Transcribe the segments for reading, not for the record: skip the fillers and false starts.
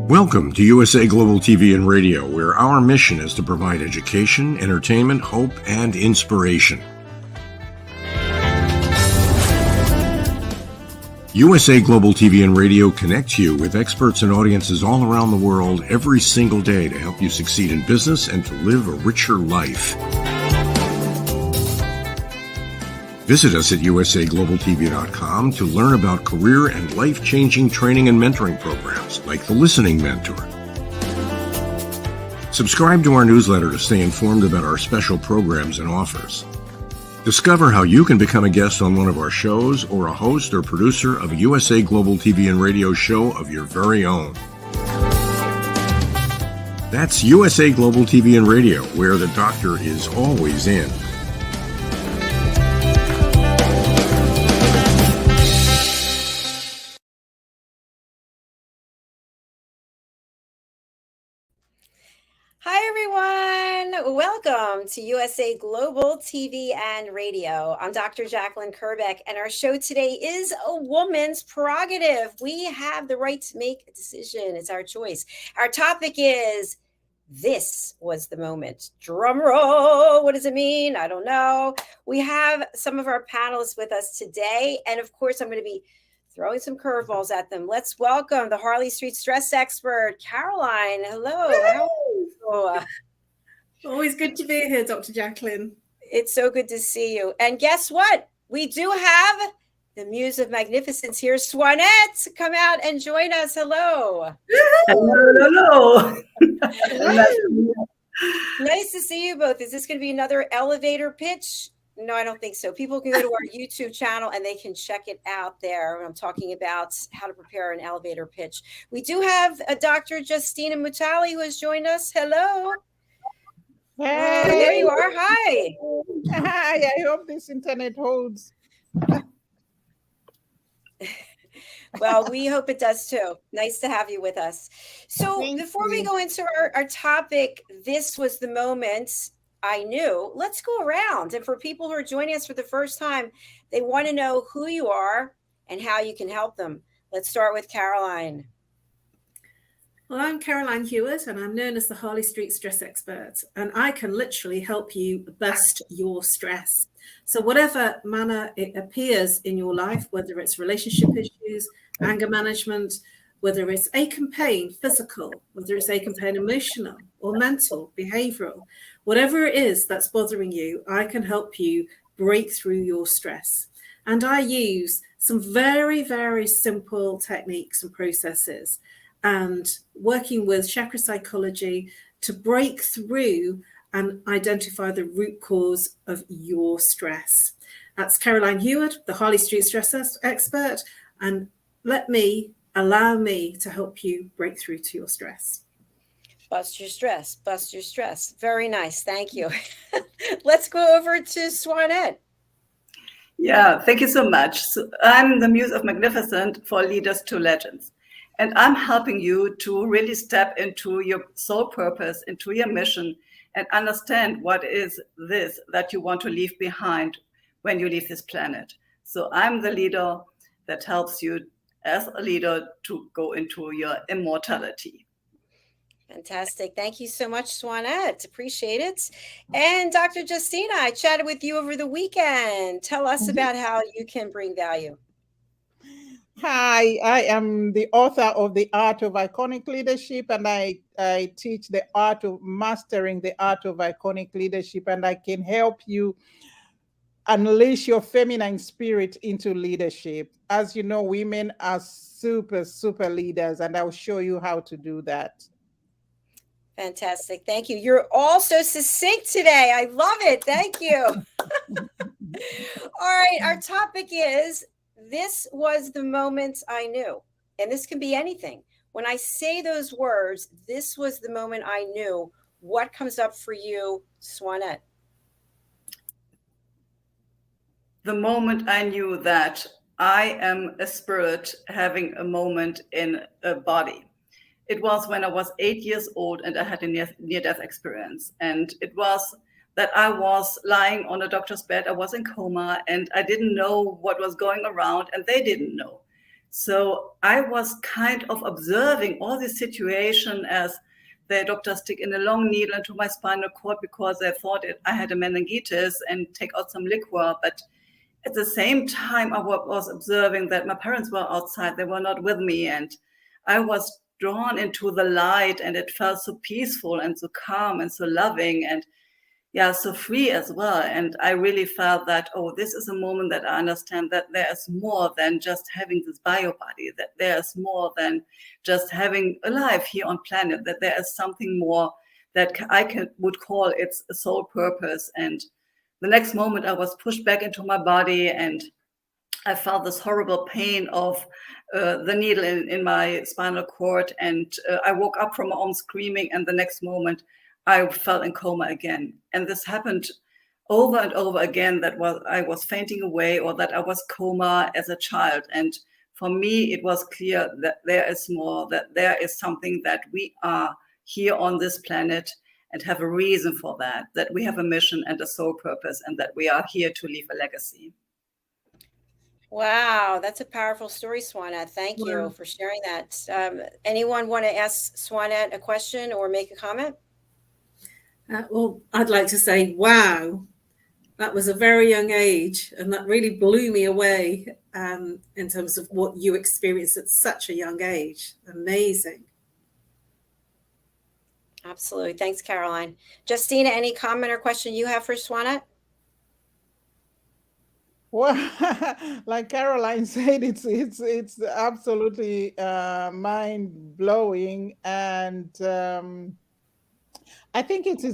Welcome to USA Global TV and Radio, where our mission is to provide education, entertainment, hope, and inspiration. USA Global TV and Radio connects you with experts and audiences all around the world every single day to help you succeed in business and to live a richer life. Visit us at usaglobaltv.com to learn about career and life-changing training and mentoring programs like the Listening Mentor. Subscribe to our newsletter to stay informed about our special programs and offers. Discover how you can become a guest on one of our shows or a host or producer of a USA Global TV and Radio show of your very own. That's USA Global TV and Radio, where the doctor is always in. Hi, everyone. Welcome to USA Global TV and Radio. I'm Dr. Jacalyn Kerbeck, and our show today is A Woman's Prerogative. We have the right to make a decision. It's our choice. Our topic is This Was the Moment. Drum roll. What does it mean? I don't know. We have some of our panelists with us today, and of course, I'm going to be throwing some curveballs at them. Let's welcome the Harley Street stress expert, Caroline. Hello. How are you? Always good to be here, Dr. Jacalyn. It's so good to see you. And guess what? We do have the Muse of Magnificence here, Swanette. Come out and join us. Hello. Hello. Nice to see you both. Is this going to be another elevator pitch? No, I don't think so. People can go to our YouTube channel and they can check it out there. I'm talking about how to prepare an elevator pitch. We do have a Dr. Justina MUTALE who has joined us. Hello. Hey. There you are. Hi. Hi. I hope this internet holds. Well, we hope it does too. Nice to have you with us. So before we go into our topic, this was the moment I knew. Let's go around. And for people who are joining us for the first time, they want to know who you are and how you can help them. Let's start with Caroline. Well, I'm Caroline Heward, and I'm known as the Harley Street stress expert. And I can literally help you bust your stress. So whatever manner it appears in your life, whether it's relationship issues, anger management, whether it's ache and pain, physical, whether it's ache and pain, emotional or mental, behavioral, whatever it is that's bothering you, I can help you break through your stress. And I use some very, very simple techniques and processes and working with chakra psychology to break through and identify the root cause of your stress. That's Caroline Heward, the Harley Street stress expert, and allow me to help you break through to your stress. Bust your stress, bust your stress. Very nice. Thank you. Let's go over to Swanette. Yeah, thank you so much. So I'm the Muse of Magnificent for Leaders to Legends. And I'm helping you to really step into your soul purpose, into your mission, and understand what is this that you want to leave behind when you leave this planet. So I'm the leader that helps you as a leader to go into your immortality. Fantastic. Thank you so much, Swanette. Appreciate it. And Dr. Justina, I chatted with you over the weekend. Tell us about how you can bring value. Hi, I am the author of The Art of Iconic Leadership, and I teach the art of mastering the art of iconic leadership, and I can help you unleash your feminine spirit into leadership. As you know, women are super, super leaders, and I'll show you how to do that. Fantastic. Thank you. You're all so succinct today. I love it. Thank you. All right. Our topic is, this was the moment I knew. And this can be anything. When I say those words, this was the moment I knew, what comes up for you, Swanette? The moment I knew that I am a spirit having a moment in a body. It was when I was 8 years old and I had a near-death experience. And it was that I was lying on a doctor's bed. I was in coma and I didn't know what was going around and they didn't know. So I was kind of observing all this situation as the doctor stick in a long needle into my spinal cord because they thought I had a meningitis and take out some liquor. But at the same time, I was observing that my parents were outside. They were not with me. And I was drawn into the light, and it felt so peaceful and so calm and so loving and so free as well. And I really felt that, oh, this is a moment that I understand that there is more than just having this bio body, that there is more than just having a life here on planet, that there is something more that would call its soul purpose. And the next moment I was pushed back into my body, and I felt this horrible pain of the needle in my spinal cord. And I woke up from my own screaming, and the next moment I fell in coma again. And this happened over and over again, that I was fainting away, or that I was coma as a child. And for me, it was clear that there is more, that there is something, that we are here on this planet and have a reason for that we have a mission and a soul purpose, and that we are here to leave a legacy. Wow, that's a powerful story, Swanette. Thank you for sharing that. Anyone want to ask Swanette a question or make a comment? Well, I'd like to say, wow, that was a very young age, and that really blew me away in terms of what you experienced at such a young age. Amazing. Absolutely. Thanks, Caroline. Justina, any comment or question you have for Swanette? Well, like Caroline said, it's absolutely mind blowing, and I think it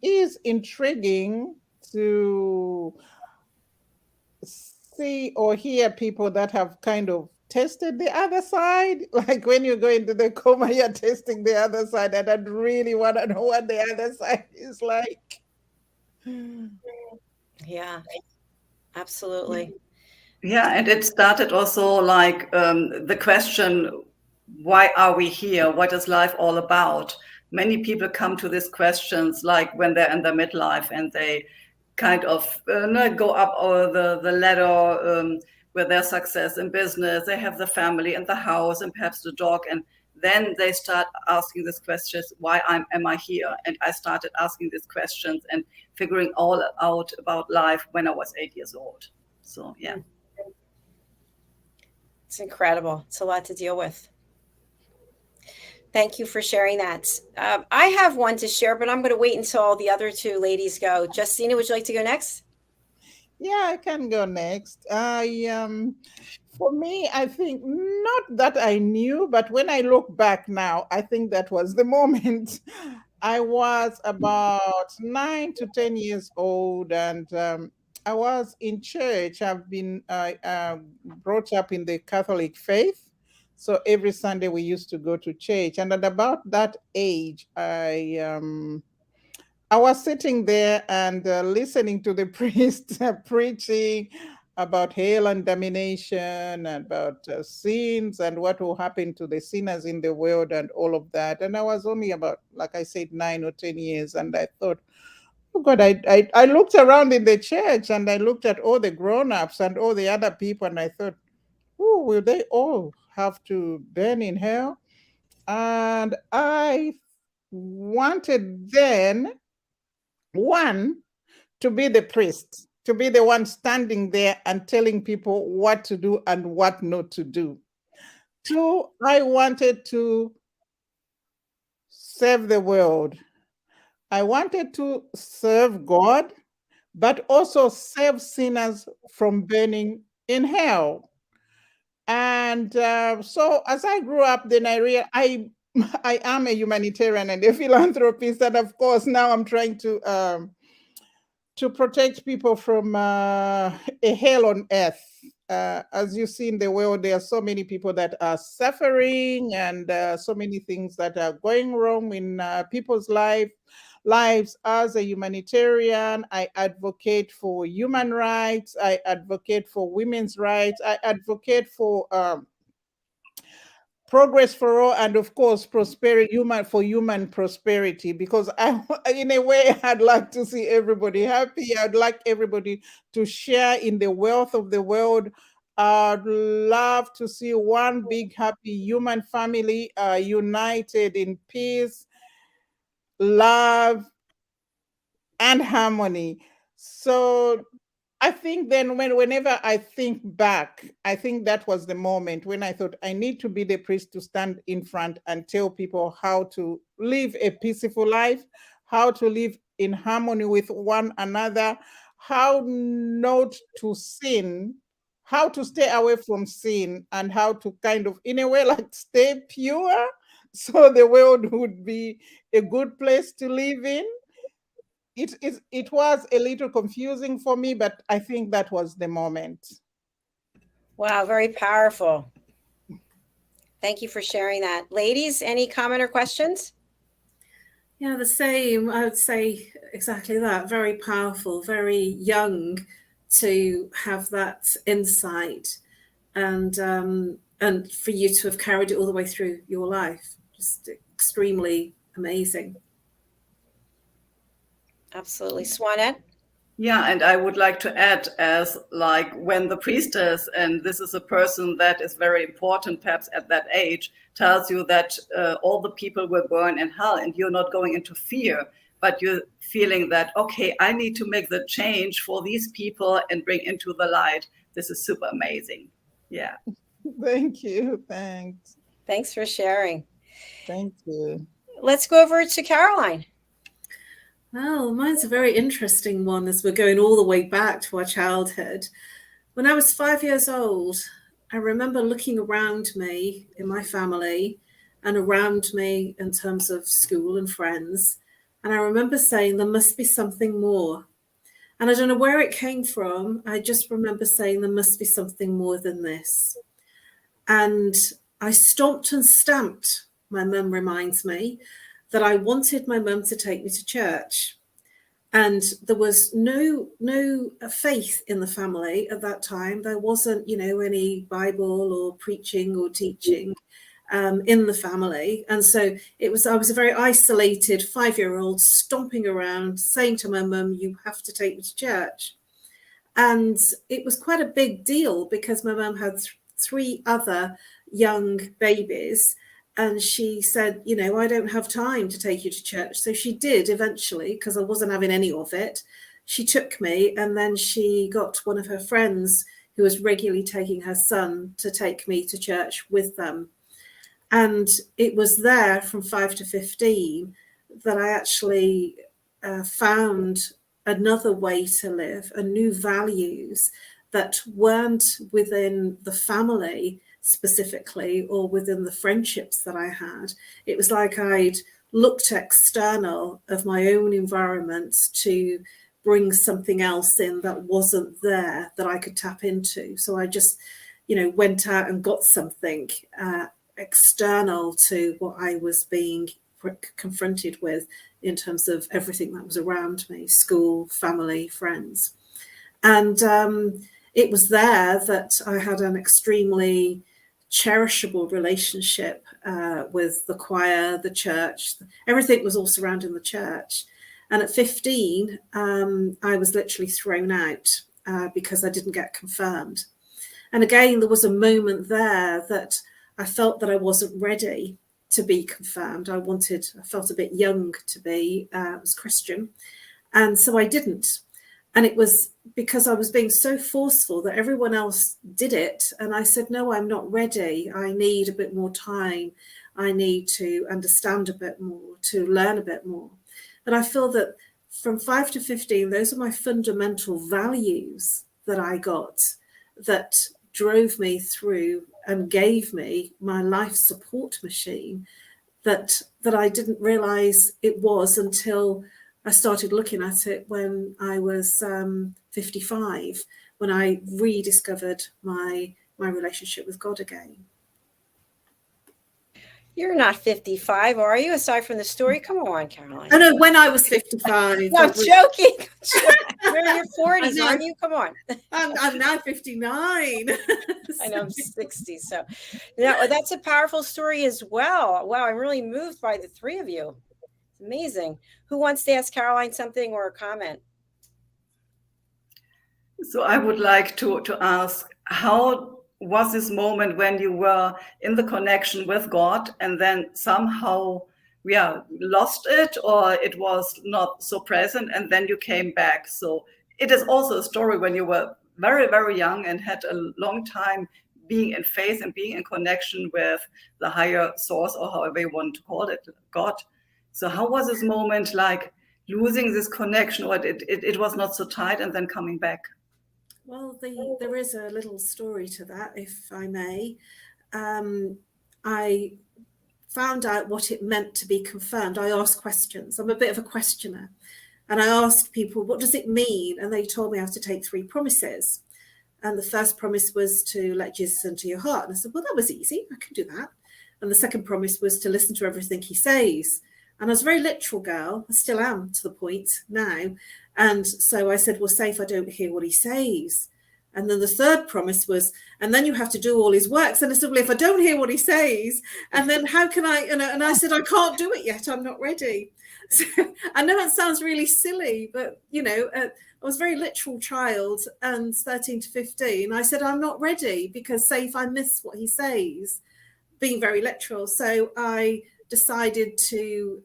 is intriguing to see or hear people that have kind of tested the other side. Like when you go into the coma, you're testing the other side, and I really want to know what the other side is like. Yeah, absolutely. Yeah, and it started also like the question, why are we here? What is life all about? Many people come to these questions like when they're in their midlife, and they kind of go up the ladder with their success in business. They have the family and the house and perhaps the dog, and then they start asking these questions, why am I here? And I started asking these questions and figuring all out about life when I was 8 years old. So yeah. It's incredible. It's a lot to deal with. Thank you for sharing that. I have one to share, but I'm going to wait until all the other two ladies go. Justina, would you like to go next? Yeah, I can go next. For me, I think not that I knew, but when I look back now, I think that was the moment. I was about 9 to 10 years old, and I was in church. I've been brought up in the Catholic faith. So every Sunday we used to go to church. And at about that age, I was sitting there and listening to the priest preaching about hell and damnation, about sins and what will happen to the sinners in the world and all of that. And I was only about, like I said, 9 or 10 years. And I thought, oh God, I looked around in the church, and I looked at all the grown-ups and all the other people, and I thought, oh, will they all have to burn in hell? And I wanted then, one, to be the priest, to be the one standing there and telling people what to do and what not to do. Two, I wanted to serve the world. I wanted to serve God, but also save sinners from burning in hell. And so as I grew up, then I realized I am a humanitarian and a philanthropist, and of course now I'm trying to protect people from a hell on earth. As you see in the world, there are so many people that are suffering, and so many things that are going wrong in people's lives. As a humanitarian, I advocate for human rights. I advocate for women's rights. I advocate for progress for all, and of course, human prosperity. Because in a way, I'd like to see everybody happy. I'd like everybody to share in the wealth of the world. I'd love to see one big, happy human family united in peace, love, and harmony. So I think then whenever I think back, I think that was the moment when I thought I need to be the priest to stand in front and tell people how to live a peaceful life, how to live in harmony with one another, how not to sin, how to stay away from sin, and how to kind of, in a way, like stay pure so the world would be a good place to live in. It was a little confusing for me, but I think that was the moment. Wow, very powerful. Thank you for sharing that. Ladies, any comment or questions? Yeah, the same. I would say exactly that. Very powerful, very young to have that insight, and for you to have carried it all the way through your life. Just extremely amazing. Absolutely. Swanette? Yeah, and I would like to add, as like when the priestess, and this is a person that is very important perhaps at that age, tells you that all the people will burn in hell, and you're not going into fear, but you're feeling that, okay, I need to make the change for these people and bring into the light. This is super amazing. Yeah. Thank you. Thanks. Thanks for sharing. Thank you. Let's go over to Caroline. Well, mine's a very interesting one as we're going all the way back to our childhood. When I was 5 years old, I remember looking around me in my family and around me in terms of school and friends. And I remember saying, there must be something more. And I don't know where it came from. I just remember saying, there must be something more than this. And I stomped and stamped, my mum reminds me, that I wanted my mum to take me to church. And there was no faith in the family at that time. There wasn't, any Bible or preaching or teaching in the family. And so I was a very isolated 5-year-old stomping around saying to my mum, you have to take me to church. And it was quite a big deal because my mum had 3 other young babies. And she said, I don't have time to take you to church. So she did eventually, because I wasn't having any of it. She took me, and then she got one of her friends who was regularly taking her son to take me to church with them. And it was there from 5 to 15 that I actually found another way to live, and new values that weren't within the family specifically or within the friendships that I had. It was like I'd looked external of my own environment to bring something else in that wasn't there that I could tap into. So I just, went out and got something external to what I was being confronted with in terms of everything that was around me, school, family, friends. And it was there that I had an extremely cherishable relationship with the choir, the church. Everything was all surrounding the church. And at 15, I was literally thrown out because I didn't get confirmed. And again, there was a moment there that I felt that I wasn't ready to be confirmed. I felt a bit young to be as Christian. And so I didn't. And it was because I was being so forceful that everyone else did it. And I said, no, I'm not ready. I need a bit more time. I need to understand a bit more, to learn a bit more. But I feel that from 5 to 15, those are my fundamental values that I got that drove me through and gave me my life support machine that I didn't realize it was until I started looking at it when I was 55, when I rediscovered my relationship with God again. You're not 55, are you? Aside from the story, come on, Caroline. Oh no, when I was 55. No, I'm joking. You're in your 40s, aren't you? Come on. I'm now 59. I know I'm 60. So that's a powerful story as well. Wow, I'm really moved by the 3 of you. It's amazing. Who wants to ask Caroline something or a comment? So I would like to ask, how was this moment when you were in the connection with God and then somehow lost it, or it was not so present and then you came back? So it is also a story when you were very, very young and had a long time being in faith and being in connection with the higher source, or however you want to call it, God. So how was this moment like, losing this connection, or it was not so tight and then coming back? Well, there is a little story to that, if I may. I found out what it meant to be confirmed. I asked questions. I'm a bit of a questioner. And I asked people, what does it mean? And they told me I have to take 3 promises. And the first promise was to let Jesus into your heart. And I said, well, that was easy. I can do that. And the second promise was to listen to everything he says. And I was a very literal girl. I still am to the point now. And so I said, well, say if I don't hear what he says. And then the third promise was, and then you have to do all his works. And I said, well, if I don't hear what he says, and then how can I? And I said, I can't do it yet. I'm not ready. So I know it sounds really silly, but, you know, I was a very literal child, and 13 to 15, I said, I'm not ready, because say if I miss what he says, being very literal. So I decided to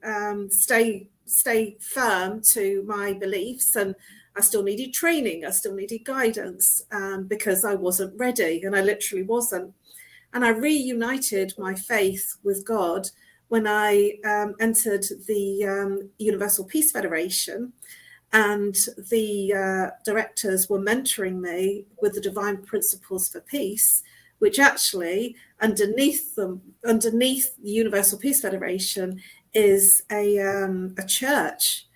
stay firm to my beliefs, and I still needed training, I still needed guidance, because I wasn't ready, and I literally wasn't. And I reunited my faith with God when I entered the Universal Peace Federation, and the directors were mentoring me with the Divine Principles for Peace, which actually underneath the Universal Peace Federation is a church.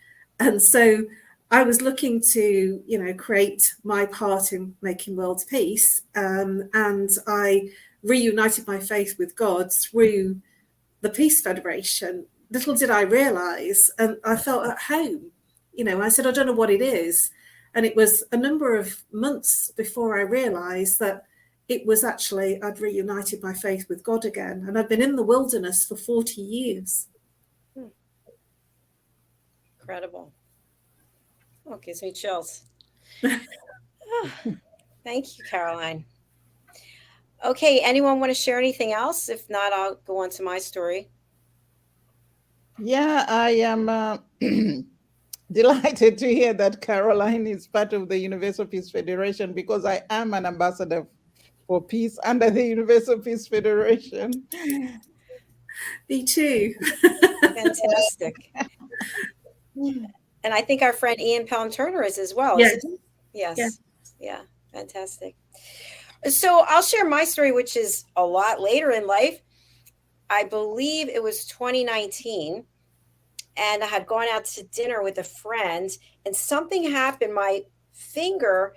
And so I was looking to, you know, create my part in making world peace, and I reunited my faith with God through the Peace Federation. Little did I realize, and I felt at home. You know, I said, I don't know what it is. And it was a number of months before I realized that it was actually, I'd reunited my faith with God again. And I've been in the wilderness for 40 years. Incredible. Oh, gives me chills. Thank you, Caroline. Okay, anyone want to share anything else? If not, I'll go on to my story. Yeah, I am delighted to hear that Caroline is part of the Universal Peace Federation, because I am an ambassador for peace under the Universal Peace Federation. Me too. Fantastic. And I think our friend Ian Pelham Turner is as well. Yes. Yes. Yeah. Fantastic. So I'll share my story, which is a lot later in life. I believe it was 2019. And I had gone out to dinner with a friend, and something happened. My finger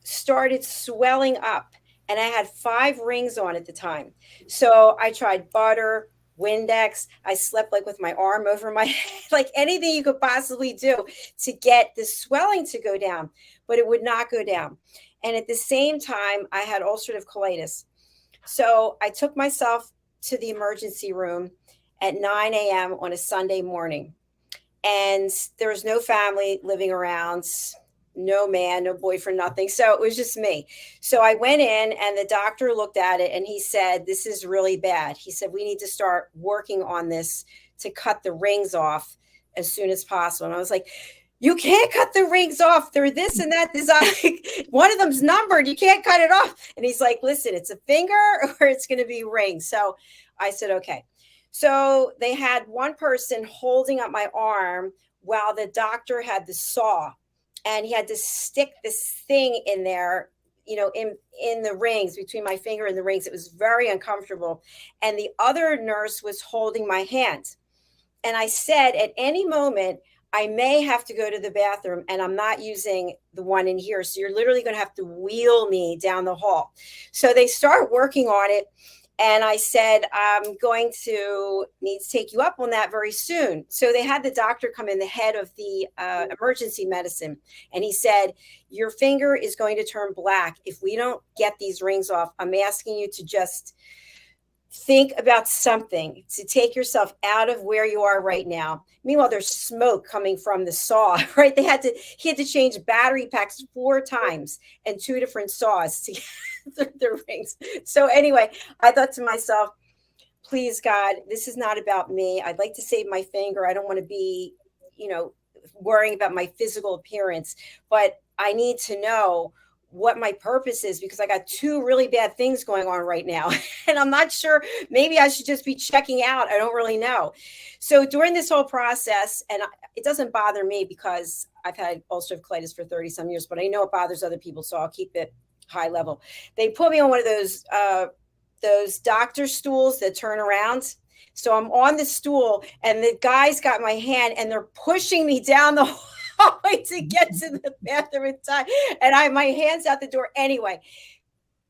started swelling up, and I had 5 rings on at the time. So I tried butter, Windex. I slept like with my arm over my head, like anything you could possibly do to get the swelling to go down, but it would not go down. And at the same time, I had ulcerative colitis. So I took myself to the emergency room at 9 a.m. on a Sunday morning. And there was no family living around, no man, no boyfriend, nothing. So it was just me. So I went in, and the doctor looked at it, and he said, this is really bad. He said, we need to start working on this to cut the rings off as soon as possible. And I was like, you can't cut the rings off. They're this and that design. One of them's numbered. You can't cut it off. And he's like, listen, it's a finger or it's going to be rings. So I said, okay. So they had one person holding up my arm while the doctor had the saw, and he had to stick this thing in there, you know, in the rings, between my finger and the rings. It was very uncomfortable. And the other nurse was holding my hand. And I said, at any moment, I may have to go to the bathroom, and I'm not using the one in here. So you're literally going to have to wheel me down the hall. So they start working on it. And I said, I'm going to need to take you up on that very soon. So they had the doctor come in, the head of the emergency medicine. And he said, your finger is going to turn black if we don't get these rings off. I'm asking you to just think about something to take yourself out of where you are right now. Meanwhile, there's smoke coming from the saw, right? He had to change battery packs 4 times and 2 different saws to the rings. So anyway, I thought to myself, please God, this is not about me. I'd like to save my finger. I don't want to be, worrying about my physical appearance, but I need to know what my purpose is, because I got two really bad things going on right now. And I'm not sure, maybe I should just be checking out. I don't really know. So during this whole process, and it doesn't bother me because I've had ulcerative colitis for 30 some years, but I know it bothers other people. So I'll keep it high level. They put me on one of those doctor stools that turn around. So I'm on the stool and the guy's got my hand and they're pushing me down the hallway to get to the bathroom in time. And my hand's out the door. Anyway,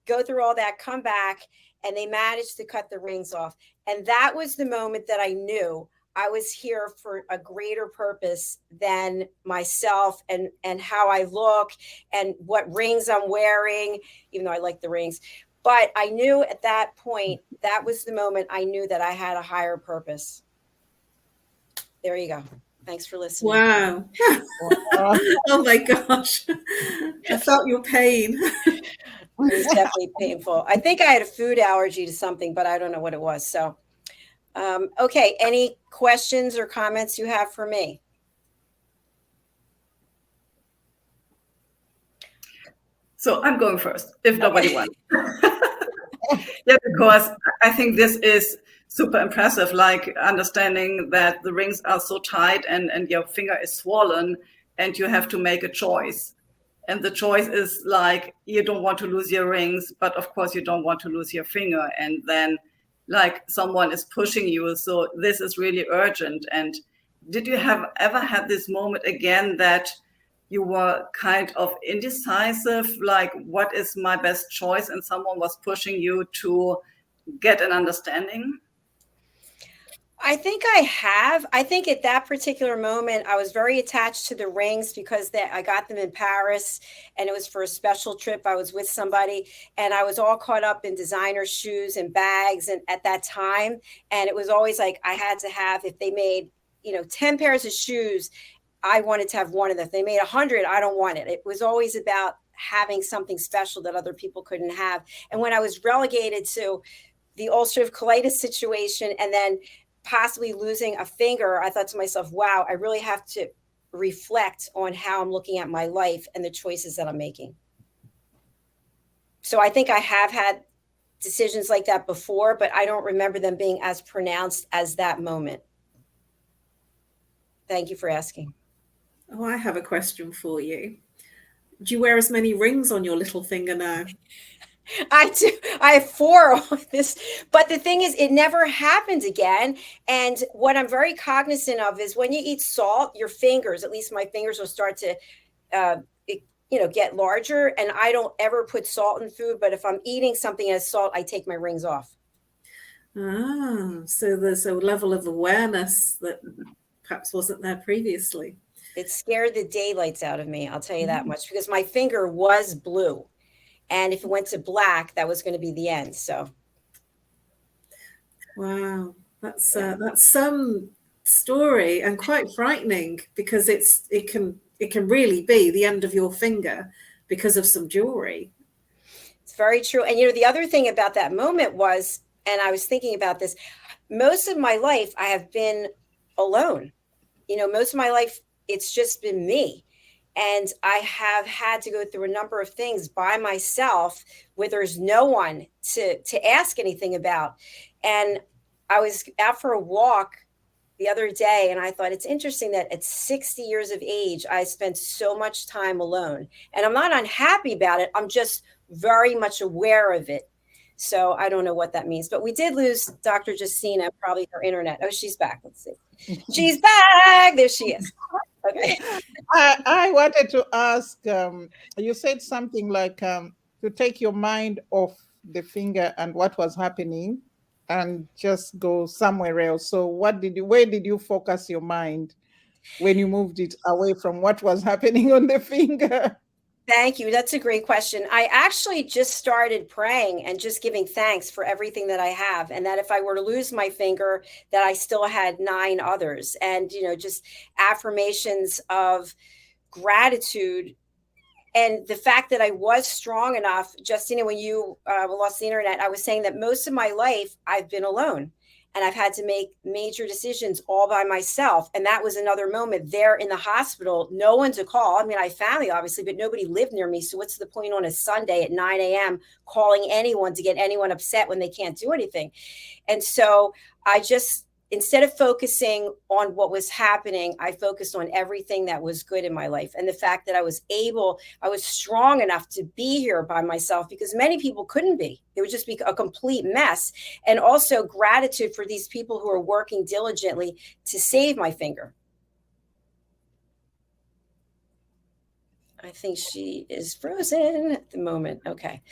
go through all that, come back, and they managed to cut the rings off. And that was the moment that I knew I was here for a greater purpose than myself and how I look and what rings I'm wearing, even though I like the rings. But I knew at that point, that was the moment I knew that I had a higher purpose. There you go. Thanks for listening. Wow. Oh my gosh. I felt your pain. It was definitely painful. I think I had a food allergy to something, but I don't know what it was. So, okay. Any questions or comments you have for me? So I'm going first, if nobody wants. Yeah, because I think this is super impressive, like understanding that the rings are so tight and your finger is swollen and you have to make a choice. And the choice is like, you don't want to lose your rings, but of course you don't want to lose your finger. And then like someone is pushing you. So this is really urgent. And did you ever had this moment again that you were kind of indecisive, like what is my best choice? And someone was pushing you to get an understanding? I think I have. I think at that particular moment, I was very attached to the rings because I got them in Paris and it was for a special trip. I was with somebody and I was all caught up in designer shoes and bags and at that time. And it was always like I had to have, if they made, 10 pairs of shoes, I wanted to have one of them. If they made 100, I don't want it. It was always about having something special that other people couldn't have. And when I was relegated to the ulcerative colitis situation and then possibly losing a finger, I thought to myself, wow, I really have to reflect on how I'm looking at my life and the choices that I'm making. So I think I have had decisions like that before, but I don't remember them being as pronounced as that moment. Thank you for asking. Oh, I have a question for you. Do you wear as many rings on your little finger now? I do. I have 4 on this, but the thing is, it never happened again. And what I'm very cognizant of is when you eat salt, your fingers, at least my fingers, will start to, get larger. And I don't ever put salt in food, but if I'm eating something as salt, I take my rings off. Ah, so there's a level of awareness that perhaps wasn't there previously. It scared the daylights out of me, I'll tell you that much, because my finger was blue. And if it went to black, that was going to be the end. So, wow, that's some story and quite frightening because it can really be the end of your finger because of some jewelry. It's very true. And the other thing about that moment was, and I was thinking about this, most of my life I have been alone. Most of my life it's just been me. And I have had to go through a number of things by myself where there's no one to ask anything about. And I was out for a walk the other day and I thought it's interesting that at 60 years of age, I spent so much time alone. And I'm not unhappy about it. I'm just very much aware of it. So I don't know what that means. But we did lose Dr. Justina, probably her internet. Oh, she's back. Let's see. She's back. There she is. Okay. I wanted to ask, you said something like to take your mind off the finger and what was happening and just go somewhere else. So where did you focus your mind when you moved it away from what was happening on the finger? Thank you. That's a great question. I actually just started praying and just giving thanks for everything that I have. And that if I were to lose my finger, that I still had 9 others. And, just affirmations of gratitude And the fact that I was strong enough, Justina, when you lost the internet, I was saying that most of my life I've been alone. And I've had to make major decisions all by myself. And that was another moment there in the hospital. No one to call. I mean, I had family, obviously, but nobody lived near me. So what's the point on a Sunday at 9 a.m. calling anyone to get anyone upset when they can't do anything? And so I just, instead of focusing on what was happening, I focused on everything that was good in my life. And the fact that I was strong enough to be here by myself, because many people couldn't be. It would just be a complete mess. And also gratitude for these people who are working diligently to save my finger. I think she is frozen at the moment. Okay.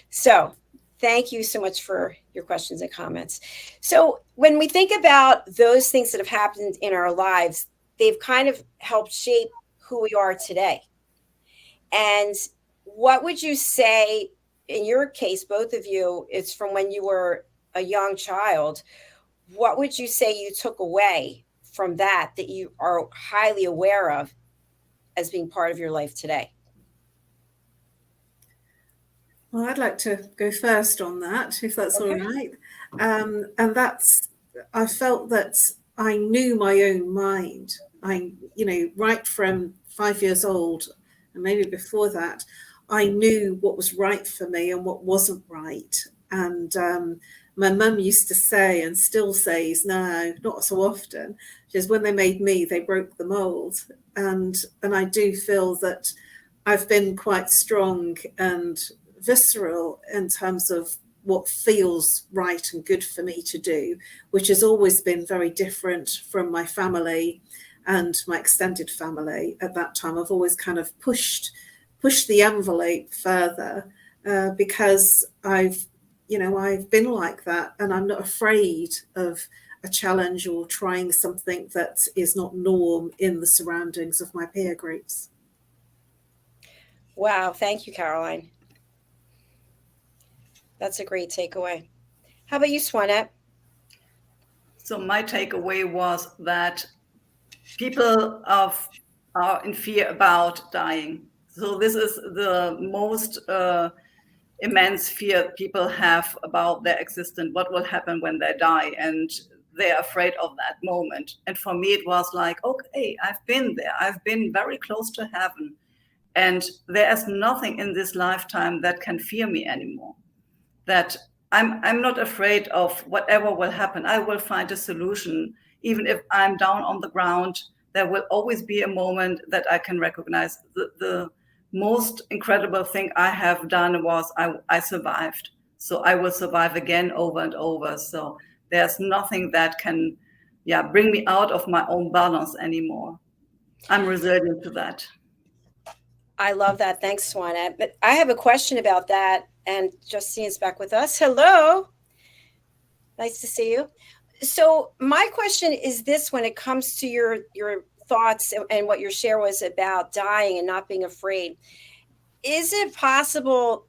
So thank you so much for your questions and comments. So when we think about those things that have happened in our lives, they've kind of helped shape who we are today. And what would you say, in your case, both of you, it's from when you were a young child, what would you say you took away from that you are highly aware of as being part of your life today? Well, I'd like to go first on that, if that's Okay. all right. And that's, I felt that I knew my own mind. Right from 5 years old, and maybe before that, I knew what was right for me and what wasn't right. And my mum used to say, and still says now, not so often, just when they made me, they broke the mold. And I do feel that I've been quite strong and visceral in terms of what feels right and good for me to do, which has always been very different from my family and my extended family. At that time, I've always kind of pushed the envelope further because I've been like that, and I'm not afraid of a challenge or trying something that is not norm in the surroundings of my peer groups. Wow. Thank you, Caroline. That's a great takeaway. How about you, Swanette? So my takeaway was that people are in fear about dying. So this is the most immense fear people have about their existence, what will happen when they die, and they're afraid of that moment. And for me, it was like, okay, I've been there. I've been very close to heaven, and there is nothing in this lifetime that can fear me anymore. That I'm not afraid of whatever will happen. I will find a solution. Even if I'm down on the ground, there will always be a moment that I can recognize. The most incredible thing I have done was I survived. So I will survive again over and over. So there's nothing that can bring me out of my own balance anymore. I'm resilient to that. I love that. Thanks, Swanette. But I have a question about that. And Justina's back with us. Hello. Nice to see you. So my question is this: when it comes to your thoughts and what your share was about dying and not being afraid, is it possible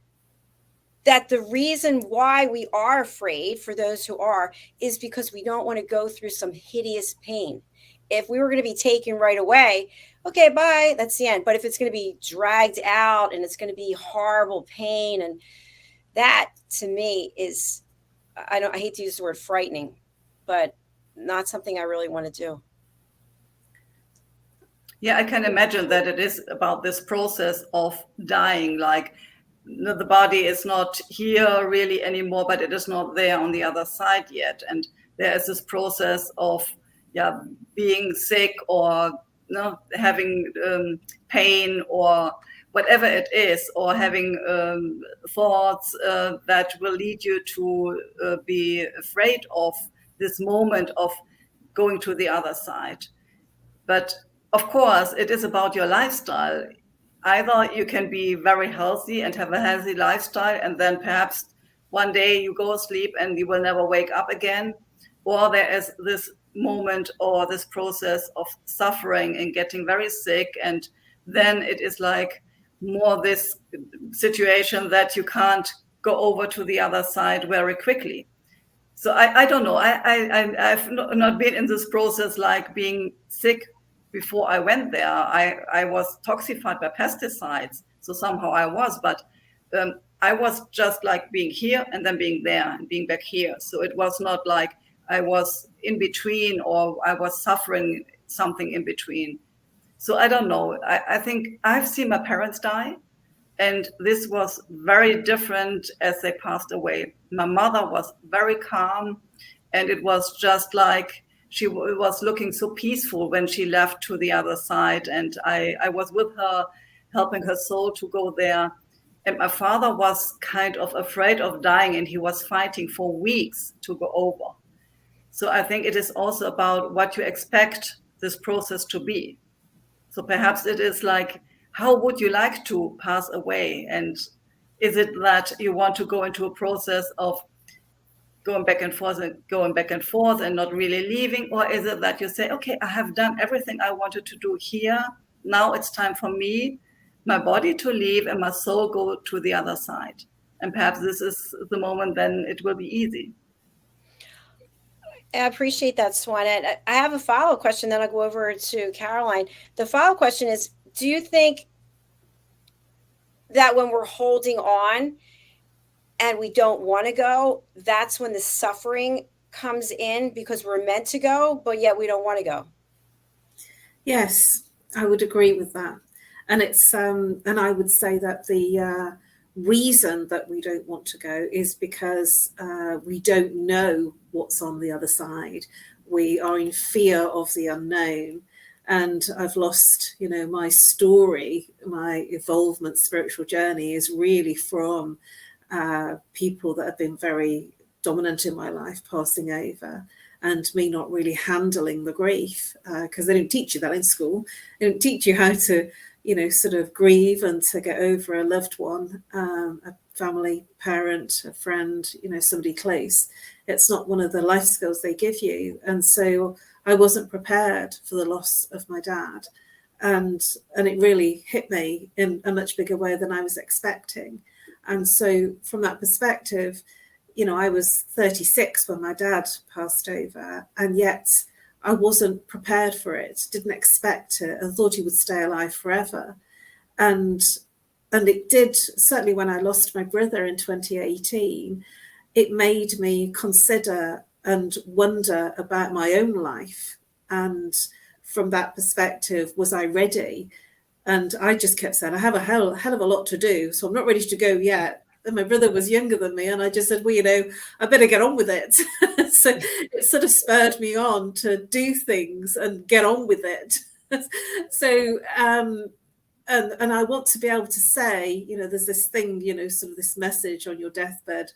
that the reason why we are afraid, for those who are, is because we don't want to go through some hideous pain? If we were going to be taken right away, okay, bye, that's the end. But if it's going to be dragged out and it's going to be horrible pain, and that to me is, I hate to use the word frightening, but not something I really want to do. Yeah, I can imagine that it is about this process of dying, like the body is not here really anymore, but it is not there on the other side yet. And there is this process of being sick or having pain or whatever it is, or having thoughts that will lead you to be afraid of this moment of going to the other side. But of course, it is about your lifestyle. Either you can be very healthy and have a healthy lifestyle, and then perhaps one day you go asleep and you will never wake up again, or there is this moment or this process of suffering and getting very sick, and then it is like more this situation that you can't go over to the other side very quickly. So I don't know. I've not been in this process like being sick before I went there. I was toxified by pesticides. So somehow I was, but I was just like being here and then being there and being back here. So it was not like I was in between or I was suffering something in between. So I don't know. I think I've seen my parents die, and this was very different as they passed away. My mother was very calm, and it was just like she was looking so peaceful when she left to the other side. And I was with her, helping her soul to go there. And my father was kind of afraid of dying, and he was fighting for weeks to go over. So I think it is also about what you expect this process to be. So perhaps it is like, how would you like to pass away? And is it that you want to go into a process of going back and forth and not really leaving? Or is it that you say, okay, I have done everything I wanted to do here. Now it's time for me, my body to leave and my soul go to the other side. And perhaps this is the moment then it will be easy. I appreciate that, Swanette. I have a follow-up question, then I'll go over to Caroline. The follow-up question is, do you think that when we're holding on and we don't want to go, that's when the suffering comes in because we're meant to go, but yet we don't want to go? Yes, I would agree with that. And it's and I would say that the reason that we don't want to go is because we don't know what's on the other side. We are in fear of the unknown. And I've lost, my story, my evolvement, spiritual journey is really from people that have been very dominant in my life passing over, and me not really handling the grief, because they don't teach you that in school. They don't teach you how to, sort of grieve and to get over a loved one, a family, parent, a friend, somebody close. It's not one of the life skills they give you. And so I wasn't prepared for the loss of my dad. And it really hit me in a much bigger way than I was expecting. And so from that perspective, I was 36 when my dad passed over, and yet I wasn't prepared for it, didn't expect it, and thought he would stay alive forever. And it did, certainly when I lost my brother in 2018, it made me consider and wonder about my own life. And from that perspective, was I ready? And I just kept saying, I have a hell of a lot to do, so I'm not ready to go yet. And my brother was younger than me, and I just said, well, I better get on with it. So it sort of spurred me on to do things and get on with it. So, and I want to be able to say, there's this thing, sort of this message on your deathbed,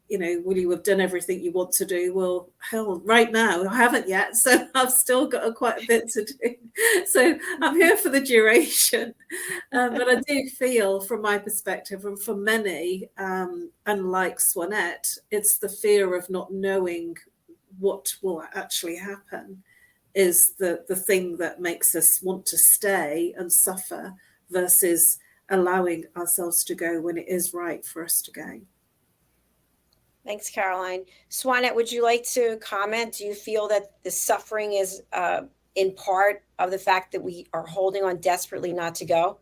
will you have done everything you want to do? Well, hell, right now, I haven't yet. So I've still got quite a bit to do. So I'm here for the duration. But I do feel, from my perspective, and for many, unlike Swanette, it's the fear of not knowing what will actually happen is the thing that makes us want to stay and suffer versus allowing ourselves to go when it is right for us to go. Thanks, Caroline. Swanette, would you like to comment? Do you feel that the suffering is in part of the fact that we are holding on desperately not to go?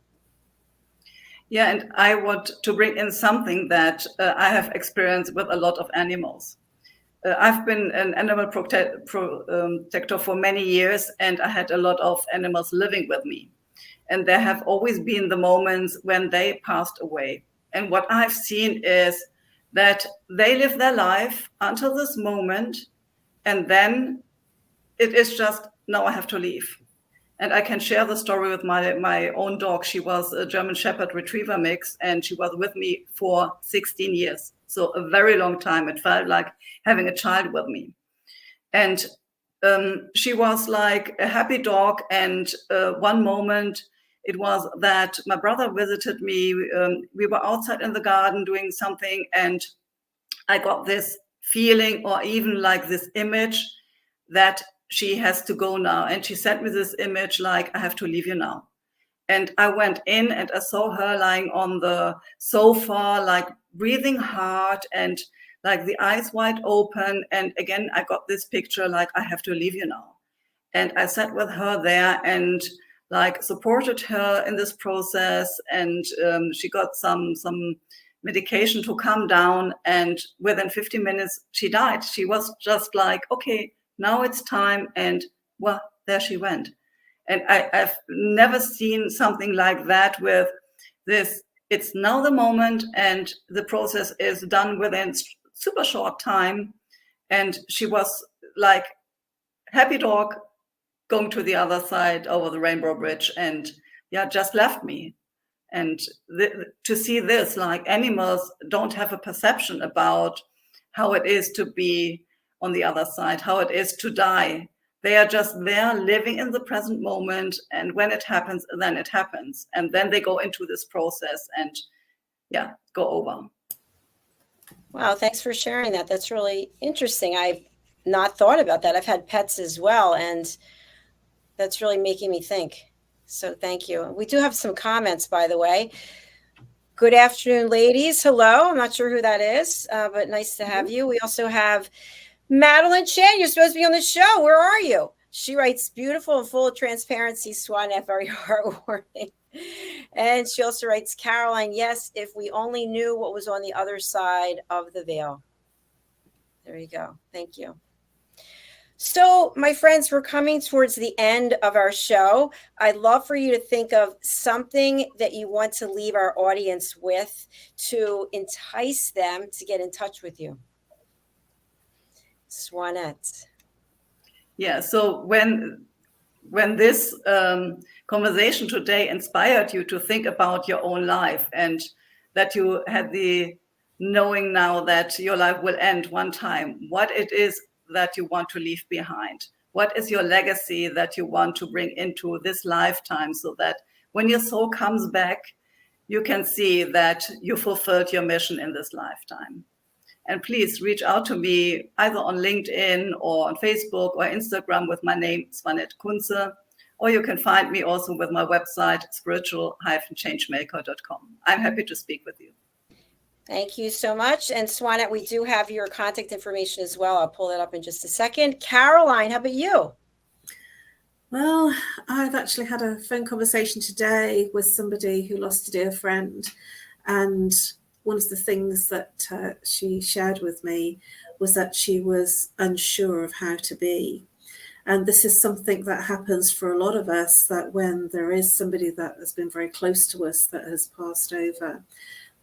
Yeah, and I want to bring in something that I have experienced with a lot of animals. I've been an animal protector for many years, and I had a lot of animals living with me. And there have always been the moments when they passed away. And what I've seen is that they live their life until this moment, and then it is just, now I have to leave. And I can share the story with my own dog. She was a German Shepherd Retriever mix, and she was with me for 16 years. So a very long time. It felt like having a child with me. And she was like a happy dog. And one moment, it was that my brother visited me. We were outside in the garden doing something, and I got this feeling, or even like this image, that she has to go now. And she sent me this image like, I have to leave you now. And I went in and I saw her lying on the sofa, like breathing hard and like the eyes wide open. And again, I got this picture like, I have to leave you now. And I sat with her there, and like supported her in this process, and she got some medication to calm down, and within 15 minutes she died. She was just like, okay, now it's time, and well, there she went. And I've never seen something like that with this. It's now the moment, and the process is done within super short time. And she was like happy dog going to the other side over the rainbow bridge, and yeah, just left me. And to see this, like, animals don't have a perception about how it is to be on the other side, how it is to die. They are just there living in the present moment, and when it happens, then it happens. And then they go into this process and yeah, go over. Wow, thanks for sharing that. That's really interesting. I've not thought about that. I've had pets as well, and that's really making me think. So thank you. We do have some comments, by the way. Good afternoon, ladies. Hello. I'm not sure who that is, but nice to have you. We also have Madeline Chan. You're supposed to be on the show. Where are you? She writes, beautiful and full of transparency, Swanette, very heartwarming. And she also writes, Caroline, yes, if we only knew what was on the other side of the veil. There you go. Thank you. So, my friends, we're coming towards the end of our show. I'd love for you to think of something that you want to leave our audience with to entice them to get in touch with you. Swanette. Yeah, so when this conversation today inspired you to think about your own life, and that you had the knowing now that your life will end one time, what it is that you want to leave behind, what is your legacy that you want to bring into this lifetime, so that when your soul comes back, you can see that you fulfilled your mission in this lifetime. And please reach out to me either on LinkedIn or on Facebook or Instagram with my name, Swanette Kunze, or you can find me also with my website, spiritual-changemaker.com. I'm happy to speak with you. Thank you so much. And Swanette, we do have your contact information as well. I'll pull that up in just a second. Caroline, how about you? Well, I've actually had a phone conversation today with somebody who lost a dear friend. And one of the things that she shared with me was that she was unsure of how to be. And this is something that happens for a lot of us, that when there is somebody that has been very close to us that has passed over,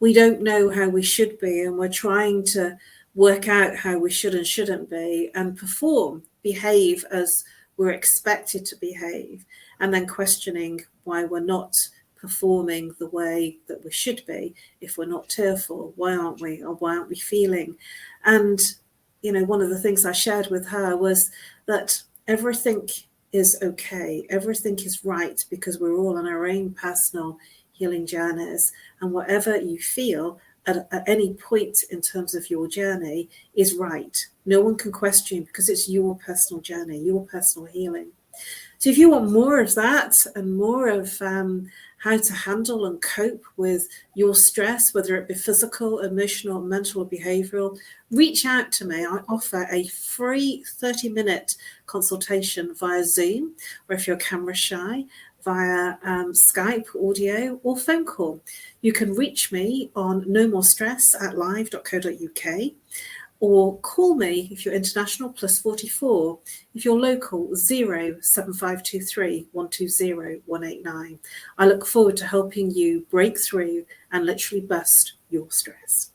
we don't know how we should be, and we're trying to work out how we should and shouldn't be, and perform, behave as we're expected to behave, and then questioning why we're not performing the way that we should be. If we're not tearful, why aren't we? Or why aren't we feeling? And, you know, one of the things I shared with her was that everything is okay. Everything is right, because we're all on our own personal healing journeys, and whatever you feel at any point in terms of your journey is right. No one can question, because it's your personal journey, your personal healing. So if you want more of that and more of how to handle and cope with your stress, whether it be physical, emotional, mental, or behavioral, reach out to me. I offer a free 30-minute consultation via Zoom, or if you're camera shy, via Skype, audio, or phone call. You can reach me on nomorestress@live.co.uk, or call me if you're international, +44. If you're local, 07523 120 189. I look forward to helping you break through and literally bust your stress.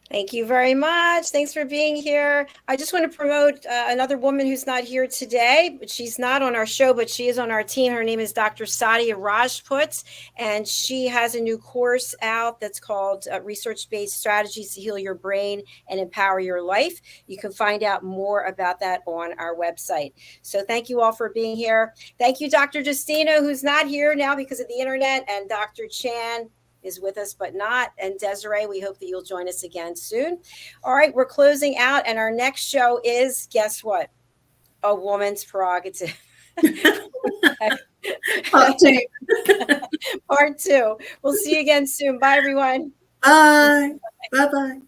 Thank you very much. Thanks for being here. I just want to promote another woman who's not here today, but she's not on our show, but she is on our team. Her name is Dr. Sadia Rajput, and she has a new course out that's called Research-Based Strategies to Heal Your Brain and Empower Your Life. You can find out more about that on our website. So thank you all for being here. Thank you, Dr. Justina, who's not here now because of the internet, and Dr. Chan is with us but not, and DESZIREE, we hope that you'll join us again soon. All right, we're closing out, and our next show is, guess what? A Woman's Prerogative. Part 2. Part 2. We'll see you again soon. Bye, everyone. Bye. Bye-bye.